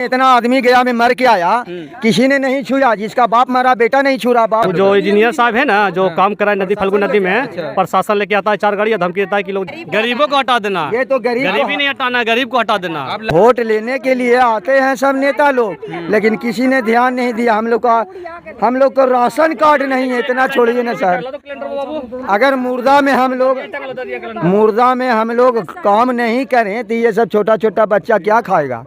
इतना आदमी गया में मर के आया, किसी ने नहीं छुआ, जिसका बाप मरा बेटा नहीं छू रहा। बाप जो इंजीनियर साहब है ना, जो काम कराए नदी फल्गु नदी में, प्रशासन लेके आता है 4 गाड़ी, धमकी देता है कि लोग गरीबों को हटा देना। ये तो गरीबी नहीं हटाना, गरीब को हटा देना। वोट लेने के लिए आते हैं सब नेता लोग, लेकिन किसी ने ध्यान नहीं दिया। हम लोग को राशन कार्ड नहीं है, इतना छोड़िए ना सर। अगर मुर्दा में हम लोग काम नहीं करें तो ये सब छोटा छोटा बच्चा क्या खाएगा।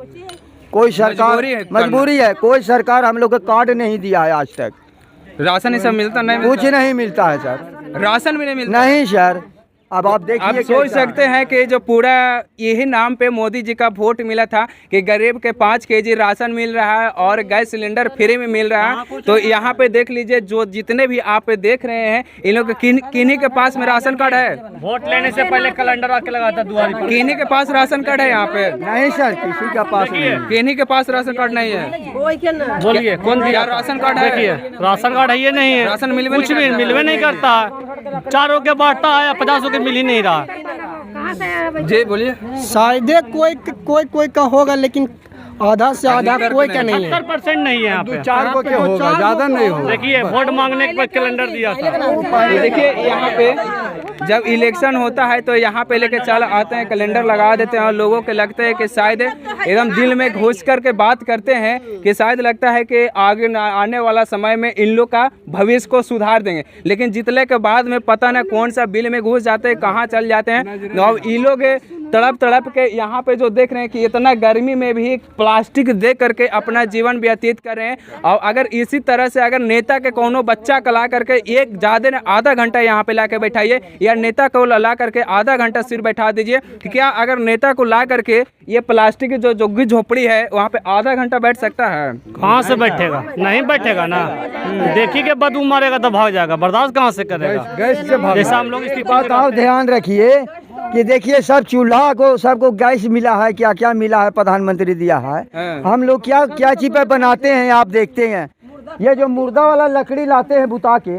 कोई सरकार मजबूरी है, कोई सरकार हम लोग को कार्ड नहीं दिया है आज तक। राशन ये सब मिलता नहीं, कुछ नहीं मिलता है सर, राशन भी नहीं मिलता नहीं सर। अब आप देखिए, आप सोच सकते हैं कि जो पूरा यही नाम पे मोदी जी का वोट मिला था कि गरीब के 5 केजी राशन मिल रहा है और गैस सिलेंडर फ्री में मिल रहा है। तो यहाँ पे देख लीजिए, जो जितने भी आप देख रहे हैं, इन लोग किन्हीं के पास में राशन कार्ड है। वोट लेने से पहले कैलेंडर आके लगाता दुआरी पर। किन्हीं के पास राशन कार्ड है यहाँ पे? नहीं सर, किसी के पास नहीं। किन्हीं के पास राशन कार्ड नहीं है। बोलिए कौन दिया राशन कार्ड है? देखिए राशन कार्ड है, ये नहीं है, राशन कुछ भी मिलवे नहीं करता। 4 के बांटता है, 50 के मिल ही नहीं रहा। जी बोलिए। शायद कोई का होगा, लेकिन आधा से आधा कोई का नहीं है। 70% नहीं है यहाँ पे। 4 को क्या होगा, ज्यादा नहीं होगा। देखिए वोट मांगने के बाद कैलेंडर दिया था। देखिए यहाँ पे जब इलेक्शन होता है तो यहाँ पे लेके चल आते हैं, कैलेंडर लगा देते हैं और लोगों के लगता है कि शायद एकदम दिल में घुस करके बात करते हैं कि शायद लगता है कि आगे आने वाला समय में इन लोग का भविष्य को सुधार देंगे। लेकिन जीतने के बाद में पता ना कौन सा बिल में घुस जाते हैं, कहाँ चल जाते हैं। और ये लोग तड़प के यहाँ पे जो देख रहे हैं कि इतना गर्मी में भी प्लास्टिक दे करके अपना जीवन व्यतीत कर रहे हैं। और अगर इसी तरह से अगर नेता के कोनो बच्चा को ला करके एक ज़्यादा आधा घंटा यहाँ पे ला के बैठाइए, या नेता को ला करके आधा घंटा सिर बैठा दीजिए, क्या अगर नेता को ला करके ये प्लास्टिक की जो झुग्गी झोपड़ी है वहाँ पे आधा घंटा बैठ सकता है? कहाँ से बैठेगा, नहीं बैठेगा ना। देखिए के बदबू मारेगा तो भाग जाएगा, बर्दाश्त कहाँ से करेगा। गैस से भाग। जैसा हम लोग इस बात आप ध्यान रखिए कि देखिए सब चूल्हा को सबको गैस मिला है, क्या क्या मिला है, प्रधानमंत्री दिया है। हम लोग क्या क्या चीज पे बनाते हैं, आप देखते हैं। ये जो मुर्दा वाला लकड़ी लाते हैं बुता के,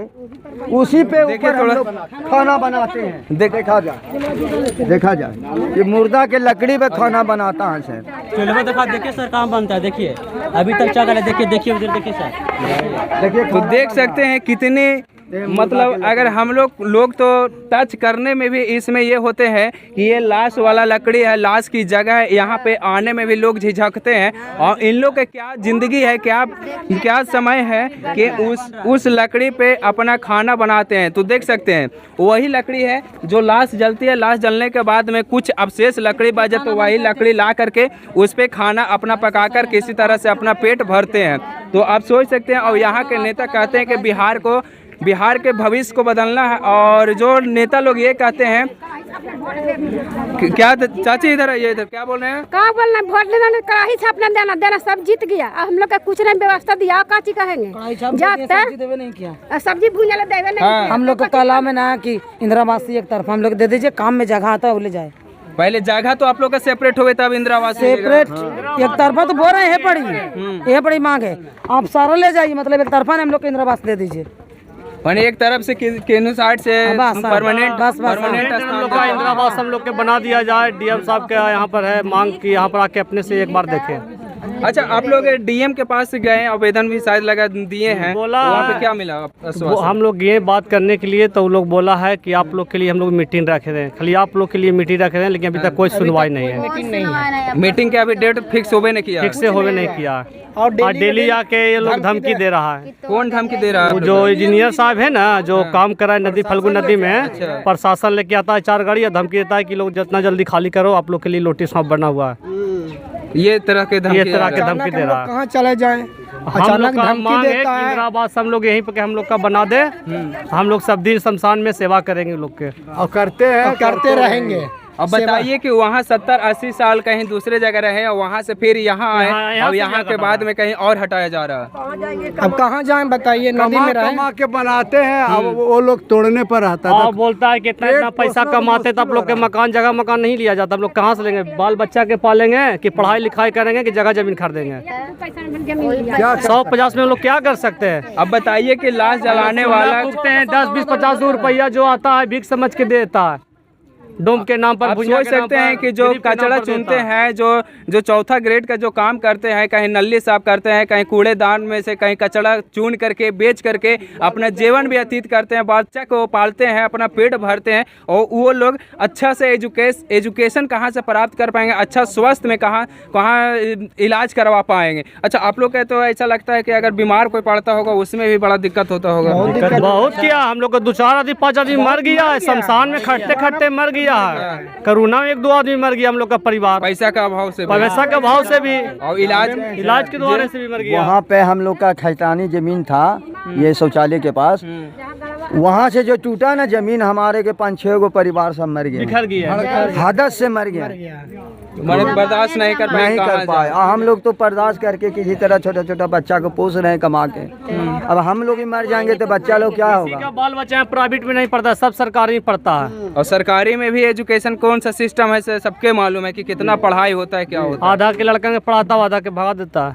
उसी पे ऊपर हम लोग खाना बनाते हैं। देखा जाए ये मुर्दा के लकड़ी पे खाना बनाता है सर। चूल्हा देखा, देखिए सर कहाँ बनता है, देखिए अभी तक चल रहा है। देखिए उधर देखिए सर, देखिए तो देख सकते हैं कितने मतलब अगर हम लोग तो टच करने में भी इसमें ये होते हैं कि ये लाश वाला लकड़ी है, लाश की जगह है। यहाँ पे आने में भी लोग झिझकते हैं। और इन लोग का क्या जिंदगी है, क्या समय है कि उस लकड़ी पे अपना खाना बनाते हैं। तो देख सकते हैं वही लकड़ी है जो लाश जलती है, लाश जलने के बाद में कुछ अवशेष लकड़ी बचे तो वही लकड़ी ला करके उस पर खाना अपना पकाकर किसी तरह से अपना पेट भरते हैं। तो आप सोच सकते हैं। और यहाँ के नेता कहते हैं कि बिहार के भविष्य को बदलना है। और जो नेता लोग ये कहते हैं क्या चाची इधर है, ये इधर क्या बोल रहे हैं? क्या बोलना, वोट लेना कड़ाही छापना देना सब जीत गया। हम लोग का कुछ नहीं व्यवस्था दिया, काची कहेंगे सब्जी भूंजने देवे नहीं। हम लोग का कला में ना कि इंदिरा आवास एक तरफ हम लोग दे दीजिए, काम में जगह आता है वो ले जाए। पहले जगह तो आप लोग का सेपरेट हो गए, तब इंदिरा आवास सेपरेट एक तरफा तो बोल रहे हैं, ये बड़ी मांग है। आप सारा ले जाइए, मतलब एक तरफा हम लोग को इंदिरा आवास दे दीजिए। एक तरफ से केनू साइड से परमानेंट हम लोग का इंदिरा आवास हम लोग के बना दिया जाए। डीएम साहब का यहाँ पर है मांग की, यहाँ पर आके अपने से एक बार देखें। अच्छा, आप लोग डीएम के पास गए, आवेदन भी शायद लगा दिए हैं, बोला वहाँ पे क्या मिला? हम लोग गए बात करने के लिए, तो वो लोग बोला है कि आप लोग के लिए हम लोग मीटिंग रखे हैं, खाली आप लोग के लिए मीटिंग रखे हैं, लेकिन अभी तक कोई सुनवाई नहीं है। मीटिंग के अभी डेट फिक्स होवे नहीं किया? फिक्स से होवे नहीं किया। और डेली आके ये लोग धमकी दे रहा है। कौन धमकी दे रहा है? जो इंजीनियर साहब है ना, जो काम कराए नदी फल्गु नदी में, प्रशासन लेके आता है 4 गाड़ी, धमकी देता है कि लोग जितना जल्दी खाली करो, आप लोग के लिए नोटिस बना हुआ है। ये तरह के धमकी दे रहा है। कहाँ चले जाए, हम लोग का मांग है कि इंदिरा आवास हम लोग यहीं पे हम लोग का बना दे। हम लोग सब दिन शमशान में सेवा करेंगे लोग के, और करते रहेंगे। अब बताइए कि वहाँ 70-80 साल कहीं दूसरे जगह रहे और वहाँ से फिर यहाँ आए और यहाँ के बाद में कहीं और हटाया जा रहा है। अब कहाँ जाएं बताइए, नदी में कमा के बनाते हैं, अब वो लोग तोड़ने पर आता है। बोलता है कि इतना पैसा कमाते तो आप लोग के मकान नहीं लिया जाता। हम लोग कहाँ से लेंगे, बाल बच्चा के पालेंगे कि पढ़ाई लिखाई करेंगे कि जगह जमीन खरीदेंगे? 150 में हम लोग क्या कर सकते हैं? अब बताइए कि लाश जलाने वाला 10-20-50 रुपया जो आता है भीख समझ के देता है। डोम के नाम पर आप भुइयां सोच के नाम सकते पर, हैं कि जो गरीब के नाम कचरा पर चुनते देता। हैं, जो चौथा ग्रेड का जो काम करते हैं, कहीं नली साफ करते हैं, कहीं कूड़ेदान में से कहीं कचरा चुन करके बेच करके अपना जीवन व्यतीत करते हैं, बच्चा को पालते हैं, अपना पेट भरते हैं, और वो लोग अच्छा से एजुकेशन कहाँ से प्राप्त कर पाएंगे, अच्छा स्वास्थ्य में कहाँ इलाज करवा पाएंगे। अच्छा, आप लोग का तो ऐसा लगता है कि अगर बीमार कोई पड़ता होगा उसमें भी बड़ा दिक्कत होता होगा। बहुत किया हम लोग को, 2-4 आदमी 5 आदमी मर गया है, शमशान में खटते खटते मर गया है, कोरोना में 1-2 आदमी मर गया हम लोग का परिवार, पैसा का अभाव से, पैसा के भाव से भी और इलाज के द्वारा से भी मर गया। वहाँ पे हम लोग का खैतानी जमीन था, ये शौचालय के पास, वहाँ से जो टूटा ना जमीन, हमारे के 5-6 गो परिवार सब मर गए, बिखर गया, हादस से मर गया, बर्दाश्त नहीं कर पाए, नहीं कर पाए। हम लोग तो बर्दाश्त करके किसी तरह छोटा छोटा बच्चा को पोस रहे हैं कमा के। अब हम लोग ही मर जाएंगे तो बच्चा लोग क्या किसी होगा? का बाल बच्चा है प्राइवेट में नहीं पढ़ता, सब सरकारी में पढ़ता है। और सरकारी में भी एजुकेशन कौन सा सिस्टम है सबके मालूम है कि कितना पढ़ाई होता है, क्या होता है। आधा के लड़का के पढ़ाता आधा के भगा देता है,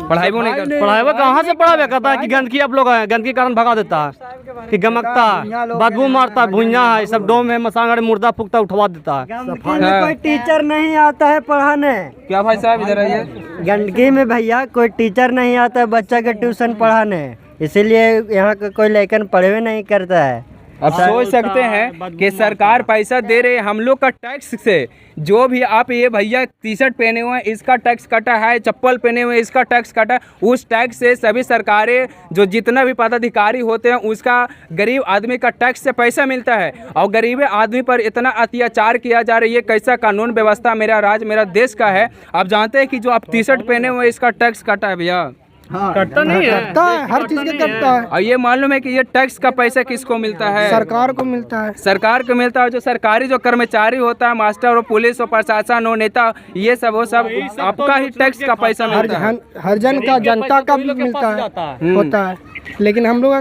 पढ़ाई वो नहीं करता। पढ़ाई वो कहाँ से पढ़ावे, कहता है कि गंदगी आप लोग हैं, गंदगी के कारण भगा देता है, कि गमकता है, बदबू मारता है, भुइयां है, सब डोम है, मसांगड़ मुर्दा फूकता उठवा देता है। कोई टीचर नहीं आता है पढ़ाने। क्या भाई साहब इधर आइए। गंदगी में भैया कोई टीचर नहीं आता है बच्चा के ट्यूशन पढ़ाने, इसीलिए यहाँ का कोई लेकिन पढ़वे नहीं करता है। अब सोच सकते हैं कि सरकार पैसा दे रही है हम लोग का टैक्स से। जो भी आप ये भैया टी-शर्ट पहने हुए हैं इसका टैक्स कटा है, चप्पल पहने हुए हैं इसका टैक्स कटा है, उस टैक्स से सभी सरकारें जो जितना भी पदाधिकारी होते हैं उसका गरीब आदमी का टैक्स से पैसा मिलता है। और गरीब आदमी पर इतना अत्याचार किया जा रहा है, ये कैसा कानून व्यवस्था मेरा राज्य मेरा देश का है। आप जानते हैं कि जो आप टी-शर्ट पहने हुए हैं इसका टैक्स कटा है भैया, कटता नहीं है, हर चीज के कटता है। और ये मालूम है कि ये टैक्स का पैसा किसको मिलता है? सरकार को मिलता है। सरकार को मिलता है। जो सरकारी जो कर्मचारी होता है, मास्टर और पुलिस और प्रशासन और नेता, ये सब वो सब आपका ही टैक्स का पैसा मिलता है। हर जन का जनता का मिलता है, होता है, लेकिन हम लोग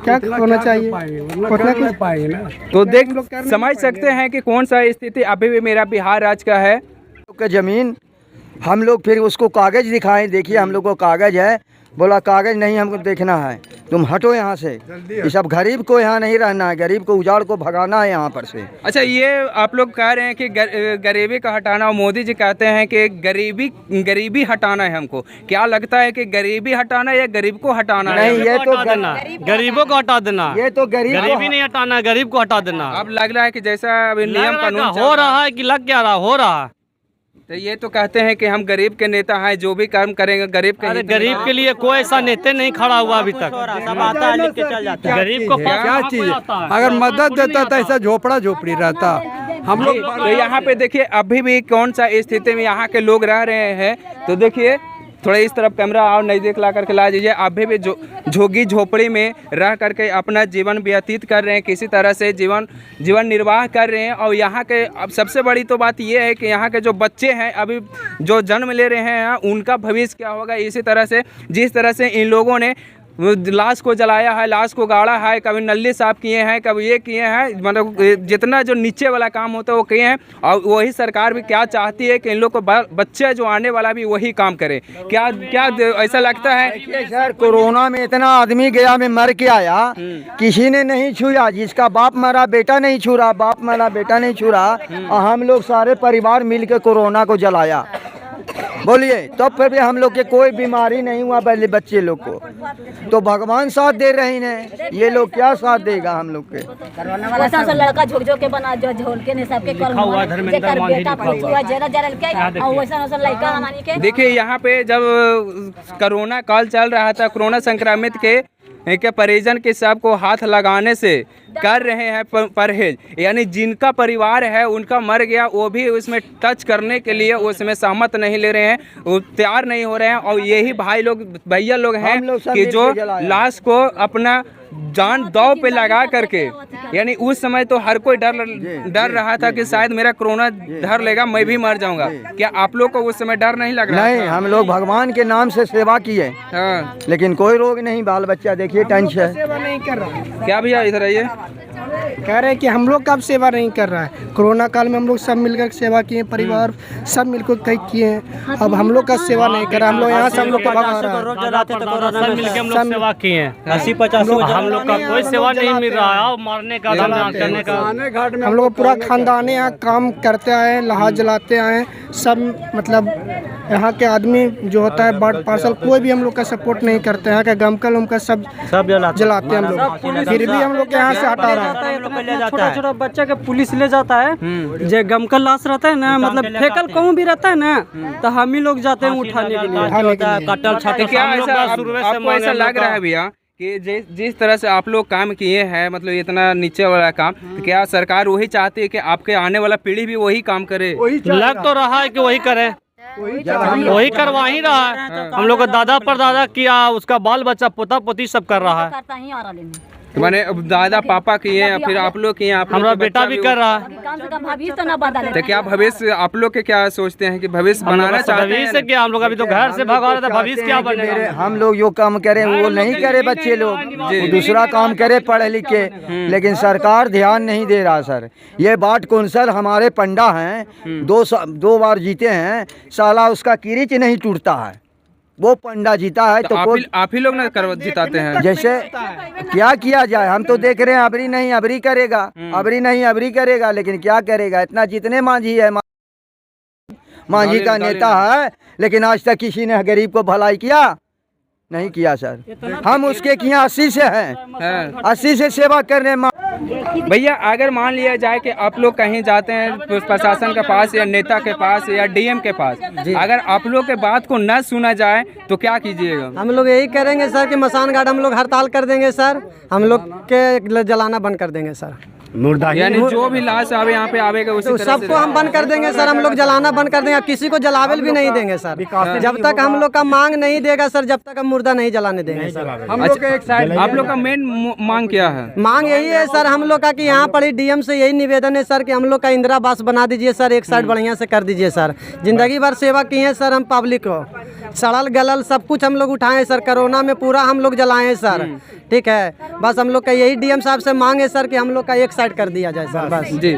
क्या होना चाहिए, उतना कुछ पाए ना। तो देख समझ सकते हैं कि कौन सा स्थिति अभी भी मेरा बिहार राज्य का है। का जमीन हम लोग फिर उसको कागज दिखाएं, देखिए हम लोग को कागज है, बोला कागज नहीं हमको देखना है, तुम हटो यहाँ से। ये सब गरीब को यहाँ नहीं रहना है, गरीब को उजाड़ को भगाना है यहाँ पर से। अच्छा, ये आप लोग कह रहे हैं कि गरीबी का हटाना, और मोदी जी कहते हैं कि गरीबी हटाना है हमको। क्या लगता है कि गरीबी हटाना या गरीब को हटाना है? नहीं, ये तो गरीबों को हटा देना, ये तो गरीबी नहीं हटाना, गरीब को हटा देना। अब लग रहा है कि जैसा अभी नियम कानून हो रहा है कि लग क्या रहा, हो रहा है। तो ये तो कहते हैं कि हम गरीब के नेता हैं, जो भी काम करेंगे गरीब के। अरे गरीब के लिए कोई ऐसा नेता नहीं खड़ा हुआ अभी तक, सब आता है लिख के चल जाता है। गरीब को क्या चीज अगर मदद देता तो ऐसा झोपड़ा झोपड़ी रहता हम लोग। तो यहाँ पे देखिए अभी भी कौन सा स्थिति में यहाँ के लोग रह रहे हैं। तो देखिए थोड़ा इस तरफ कैमरा और नज़दीक ला करके ला दीजिए। अभी भी झोगी झोपड़ी में रह करके अपना जीवन व्यतीत कर रहे हैं, किसी तरह से जीवन निर्वाह कर रहे हैं। और यहाँ के अब सबसे बड़ी तो बात ये है कि यहाँ के जो बच्चे हैं अभी जो जन्म ले रहे हैं उनका भविष्य क्या होगा। इसी तरह से जिस तरह से इन लोगों ने लाश को जलाया है, लाश को गाड़ा है, कभी नली साफ किए हैं, कभी ये किए हैं, मतलब जितना जो नीचे वाला काम होता है वो किए हैं। और वही सरकार भी क्या चाहती है कि इन लोग को बच्चे जो आने वाला भी वही काम करे। क्या ऐसा लगता है? सर कोरोना में इतना आदमी गया में मर के आया, किसी ने नहीं छुआ। जिसका बाप मरा बेटा नहीं छू रहा, बाप मरा बेटा नहीं छू रहा, और हम लोग सारे परिवार मिल के कोरोना को जलाया। बोलिए तो फिर भी हम लोग के कोई बीमारी नहीं हुआ पहले बच्चे लोग को। तो भगवान साथ दे रहे हैं, ये लोग क्या साथ देगा हम लोग के? वैसा लड़का झोक झोक के बना जो झोल के ने सबके कर बेटा पहुंचुआ जरा जरा के और वैसा लड़का हमारी के। देखिए यहाँ पे जब कोरोना काल चल रहा था, कोरोना संक्रमित के परिजन के सबको हाथ लगाने से कर रहे हैं परहेज, यानी जिनका परिवार है उनका मर गया वो भी उसमें टच करने के लिए उसमें सहमत नहीं ले रहे हैं, वो तैयार नहीं हो रहे हैं। और यही भाई लोग भैया लोग हैं कि जो लाश को अपना जान दांव पे लगा करके, यानी उस समय तो हर कोई डर रहा था कि शायद मेरा कोरोना धर लेगा, मैं भी मर जाऊंगा। क्या आप लोग को उस समय डर नहीं लग रहा? नहीं, हम लोग भगवान के नाम से सेवा किए, लेकिन कोई रोग नहीं, बाल बच्चा देखिए टंच है। क्या भैया इधर आइए। कह रहे हैं कि हम लोग का अब सेवा नहीं कर रहा है। कोरोना काल में हम लोग सब मिलकर सेवा किए, परिवार सब मिलकर कई किए हैं। अब हम लोग का सेवा नहीं कर रहा, हम लोग यहाँ से हम लोग को भगा रहा है। मिलकर हम लोग सेवा किए हैं, 80-50 हम लोग का कोई सेवा नहीं मिल रहा है। और मारने का करने का हम लोग पूरा खानदान यहाँ काम करते आए, लहा जलाते आए सब। मतलब यहाँ के आदमी जो होता है बाट पार्सल, कोई भी हम लोग का सपोर्ट नहीं करते। यहाँ का गमकल उमकल सब जलाते हैं हम लोग, फिर भी हम लोग यहाँ से हटा रहा है। छोटा छोटा बच्चा के पुलिस ले जाता है, जो गमकल लाश रहता है ना, मतलब फेकल कहूँ भी रहता है ना, तो हम ही लोग जाते हैं उठाने के लिए। कटल छाटल क्या हम लोग ऐसा का शुरू से आपको ऐसा लग रहा है भैया कि जिस तरह से आप लोग काम किए हैं, मतलब इतना नीचे वाला काम, तो क्या सरकार वही चाहती है कि आपके आने वाला पीढ़ी भी वही काम करे? लग तो रहा है कि वही करे, वही करवा ही रहा है। हम लोग का दादा परदादा किया, उसका बाल बच्चा पोता पोती सब कर रहा है। करता ही आ रहा लेने माने दादा पापा किए हैं, फिर आप लोग किए, हमारा बेटा भी कर रहा है। कम से कम भविष्य तो ना बदले। तो क्या भविष्य आप लोग के क्या सोचते हैं कि भविष्य बनाना चाहते हैं? भविष्य क्या, हम लोग अभी तो घर से भगा रहे थे, भविष्य क्या बनेगा? हम लोग जो काम करें वो नहीं करे बच्चे लोग, वो दूसरा काम करे पढ़े लिखे, लेकिन सरकार ध्यान नहीं दे रहा सर। ये बाट कौंसल हमारे पंडा हैं, 2 बार जीते हैं, साला उसका किरीच नहीं टूटता है। वो पंडा जीता है तो आप ही लोग ना जिताते हैं। जैसे क्या किया जाए, हम तो देख रहे हैं अबरी नहीं अबरी करेगा, अबरी नहीं अबरी करेगा, लेकिन क्या करेगा? इतना जितने मांझी है, मांझी का नेता है, लेकिन आज तक किसी ने गरीब को भलाई किया नहीं किया सर। हम उसके यहाँ 80 से हैं, 80 से सेवा करने। भैया अगर मान लिया जाए कि आप लोग कहीं जाते हैं प्रशासन के पास या नेता के पास या डीएम के पास, अगर आप लोग के बात को न सुना जाए तो क्या कीजिएगा? हम लोग यही करेंगे सर कि मसान घाट हम लोग हड़ताल कर देंगे सर, हम लोग के जलाना बंद कर देंगे सर। यानी जो भी लाश आवे यहाँ पे आवेगा उसी तरह से सबको हम बंद कर देंगे सर, हम लोग जलाना बंद कर देंगे, किसी को जलावेल भी नहीं देंगे सर। जब तक हम लोग का मांग नहीं देगा सर, जब तक हम मुर्दा नहीं जलाने देंगे सर। हम लोग का एक साइड आप लोग का मेन मांग क्या है? मांग यही है सर हम लोग का कि यहाँ पर डीएम से यही निवेदन है सर कि हम लोग का इंदिरा आवास बना दीजिए सर, एक साइड बढ़िया से कर दीजिए सर। जिंदगी भर सेवा की है सर हम पब्लिक को, सड़ल गलल सब कुछ हम लोग उठाए सर, कोरोना में पूरा हम लोग जलाए सर। ठीक है, बस हम लोग का यही डीएम साहब से मांग है सर कि हम लोग का एक साइड कर दिया जाए सर, बस। जी।